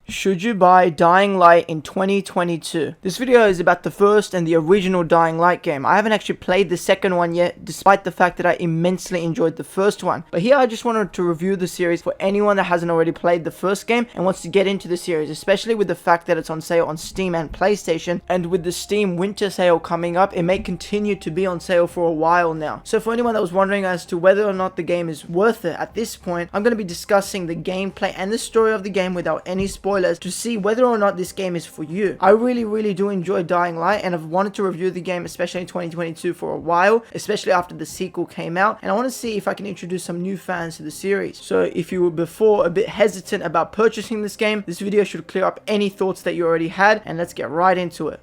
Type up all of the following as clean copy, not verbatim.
Should you buy Dying Light in 2022? This video is about the first and the original Dying Light game. I haven't actually played the second one yet, despite the fact that I immensely enjoyed the first one. But here I just wanted to review the series for anyone that hasn't already played the first game and wants to get into the series, especially with the fact that it's on sale on Steam and PlayStation. And with the Steam winter sale coming up, it may continue to be on sale for a while now. So for anyone that was wondering as to whether or not the game is worth it at this point, I'm going to be discussing the gameplay and the story of the game without any spoilers to see whether or not this game is for you. I really do enjoy Dying Light, and I've wanted to review the game, especially in 2022, for a while, especially after the sequel came out, and I want to see if I can introduce some new fans to the series. So if you were before a bit hesitant about purchasing this game, this video should clear up any thoughts that you already had, and let's get right into it.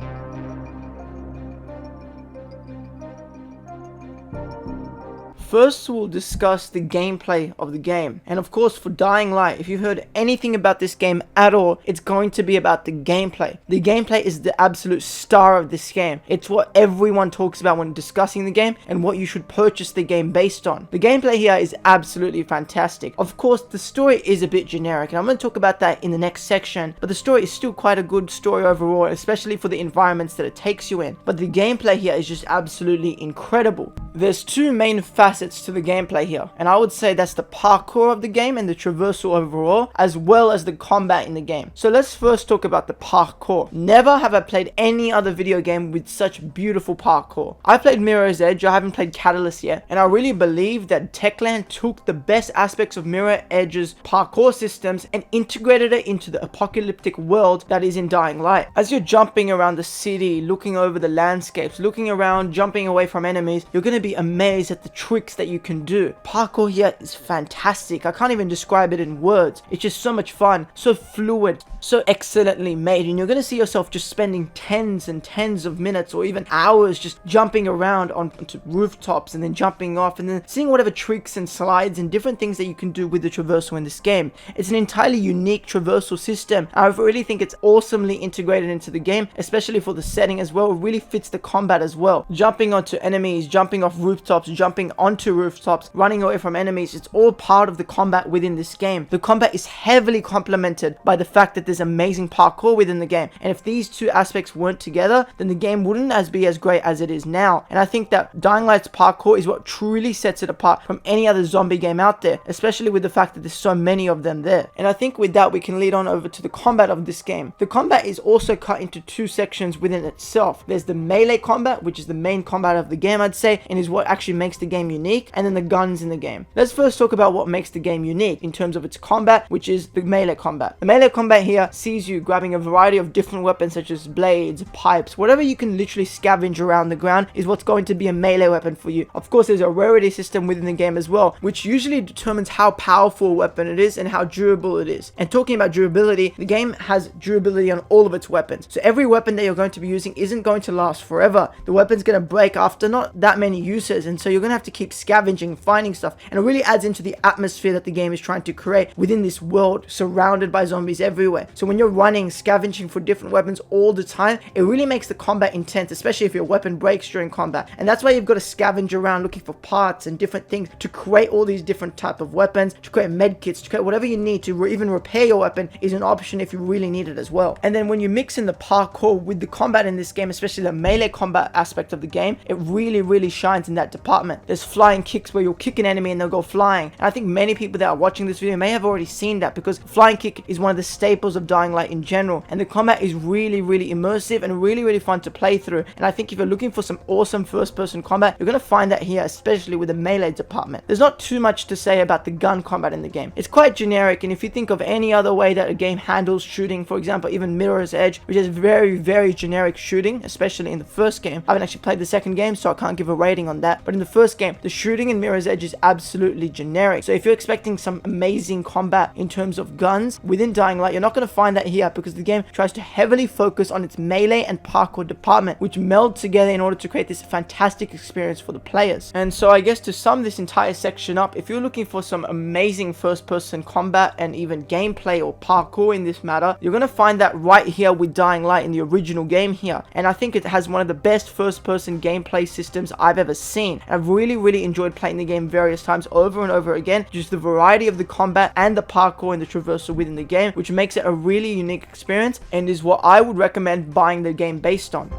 First, we'll discuss the gameplay of the game. And of course, for Dying Light, if you've heard anything about this game at all, it's going to be about the gameplay. The gameplay is the absolute star of this game. It's what everyone talks about when discussing the game and what you should purchase the game based on. The gameplay here is absolutely fantastic. Of course, the story is a bit generic, and I'm going to talk about that in the next section, but the story is still quite a good story overall, especially for the environments that it takes you in. But the gameplay here is just absolutely incredible. There's two main facets to the gameplay here, and I would say that's the parkour of the game and the traversal overall, as well as the combat in the game. So let's first talk about the parkour. Never have I played any other video game with such beautiful parkour. I played Mirror's Edge, I haven't played Catalyst yet, and I really believe that Techland took the best aspects of Mirror Edge's parkour systems and integrated it into the apocalyptic world that is in Dying Light. As you're jumping around the city, looking over the landscapes, looking around, jumping away from enemies, you're going to be amazed at the tricks that you can do. Parkour here is fantastic. I can't even describe it in words. It's just so much fun, so fluid, so excellently made, and you're going to see yourself just spending tens and tens of minutes or even hours just jumping around onto rooftops and then jumping off and then seeing whatever tricks and slides and different things that you can do with the traversal in this game. It's an entirely unique traversal system. I really think it's awesomely integrated into the game, especially for the setting as well. It really fits the combat as well. Jumping onto enemies, jumping off rooftops, jumping onto rooftops, running away from enemies, it's all part of the combat within this game. The combat is heavily complemented by the fact that there's amazing parkour within the game, and if these two aspects weren't together, then the game wouldn't be as great as it is now. And I think that Dying Light's parkour is what truly sets it apart from any other zombie game out there, especially with the fact that there's so many of them there. And I think with that we can lead on over to the combat of this game. The combat is also cut into two sections within itself. There's the melee combat, which is the main combat of the game, I'd say, and is what actually makes the game unique, and then the guns in the game. Let's first talk about what makes the game unique in terms of its combat, which is the melee combat. The melee combat here sees you grabbing a variety of different weapons such as blades, pipes, whatever you can literally scavenge around the ground is what's going to be a melee weapon for you. Of course, there's a rarity system within the game as well, which usually determines how powerful a weapon it is and how durable it is. And talking about durability, the game has durability on all of its weapons. So every weapon that you're going to be using isn't going to last forever. The weapon's going to break after not that many uses, and so you're going to have to keep scavenging, finding stuff, and it really adds into the atmosphere that the game is trying to create within this world surrounded by zombies everywhere. So when you're running, scavenging for different weapons all the time, it really makes the combat intense, especially if your weapon breaks during combat. And that's why you've got to scavenge around looking for parts and different things to create all these different type of weapons, to create med kits, to create whatever you need to even repair your weapon is an option if you really need it as well. And then when you mix in the parkour with the combat in this game, especially the melee combat aspect of the game, it really shines in that department. There's flying kicks where you'll kick an enemy and they'll go flying. And I think many people that are watching this video may have already seen that, because flying kick is one of the staples of Dying Light in general, and the combat is really immersive and really fun to play through. And I think if you're looking for some awesome first-person combat, you're going to find that here, especially with the melee department. There's not too much to say about the gun combat in the game. It's quite generic, and if you think of any other way that a game handles shooting, for example, even Mirror's Edge, which is very generic shooting, especially in the first game. I haven't actually played the second game, so I can't give a rating on that, but in the first game, the shooting in Mirror's Edge is absolutely generic. So if you're expecting some amazing combat in terms of guns within Dying Light, you're not going to find that here, because the game tries to heavily focus on its melee and parkour department, which meld together in order to create this fantastic experience for the players. And so I guess to sum this entire section up, if you're looking for some amazing first-person combat and even gameplay or parkour in this matter, you're going to find that right here with Dying Light in the original game here. And I think it has one of the best first-person gameplay systems I've ever seen. I've really enjoyed playing the game various times over and over again. Just the variety of the combat and the parkour and the traversal within the game, which makes it a really unique experience and is what I would recommend buying the game based on.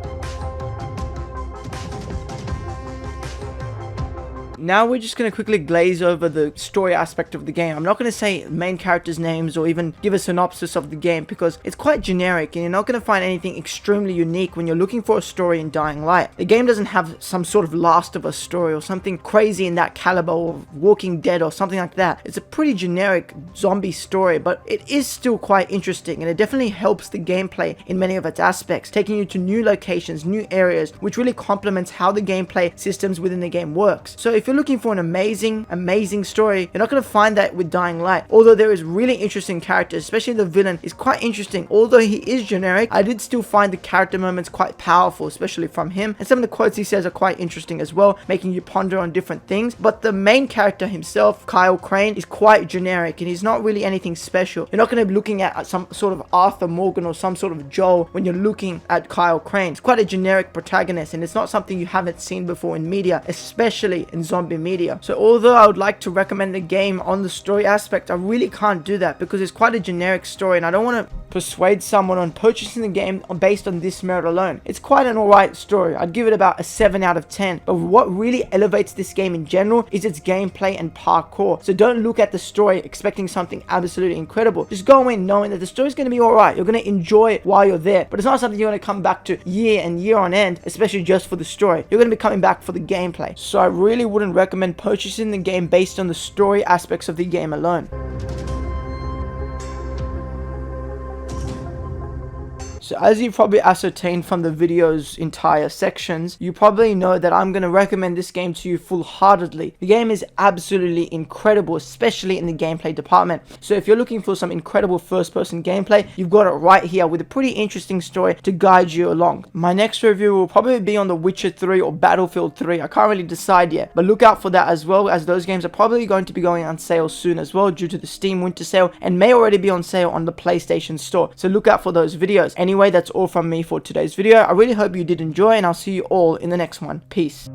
Now we're just going to quickly glaze over the story aspect of the game. I'm not going to say main characters' names or even give a synopsis of the game because it's quite generic and you're not going to find anything extremely unique when you're looking for a story in Dying Light. The game doesn't have some sort of Last of Us story or something crazy in that caliber or Walking Dead or something like that. It's a pretty generic zombie story, but it is still quite interesting and it definitely helps the gameplay in many of its aspects, taking you to new locations, new areas, which really complements how the gameplay systems within the game works. So if you're looking for an amazing story, you're not going to find that with Dying Light. Although there is really interesting characters, especially the villain is quite interesting. Although he is generic, I did still find the character moments quite powerful, especially from him, and some of the quotes he says are quite interesting as well, making you ponder on different things. But the main character himself, Kyle Crane, is quite generic and he's not really anything special. You're not going to be looking at some sort of Arthur Morgan or some sort of Joel when you're looking at Kyle Crane. It's quite a generic protagonist and it's not something you haven't seen before in media, especially in zombie media. So although I would like to recommend the game on the story aspect, I really can't do that because it's quite a generic story and I don't want to persuade someone on purchasing the game based on this merit alone. It's quite an alright story. I'd give it about a 7 out of 10. But what really elevates this game in general is its gameplay and parkour. So don't look at the story expecting something absolutely incredible. Just go in knowing that the story's going to be alright. You're going to enjoy it while you're there. But it's not something you're going to come back to year and year on end, especially just for the story. You're going to be coming back for the gameplay. So I really wouldn't recommend purchasing the game based on the story aspects of the game alone. So as you probably ascertained from the video's entire sections, you probably know that I'm going to recommend this game to you full-heartedly. The game is absolutely incredible, especially in the gameplay department. So if you're looking for some incredible first-person gameplay, you've got it right here with a pretty interesting story to guide you along. My next review will probably be on The Witcher 3 or Battlefield 3. I can't really decide yet, but look out for that as well, as those games are probably going to be going on sale soon as well due to the Steam Winter Sale and may already be on sale on the PlayStation Store. So look out for those videos. Anyway, that's all from me for today's video. I really hope you did enjoy and I'll see you all in the next one. Peace.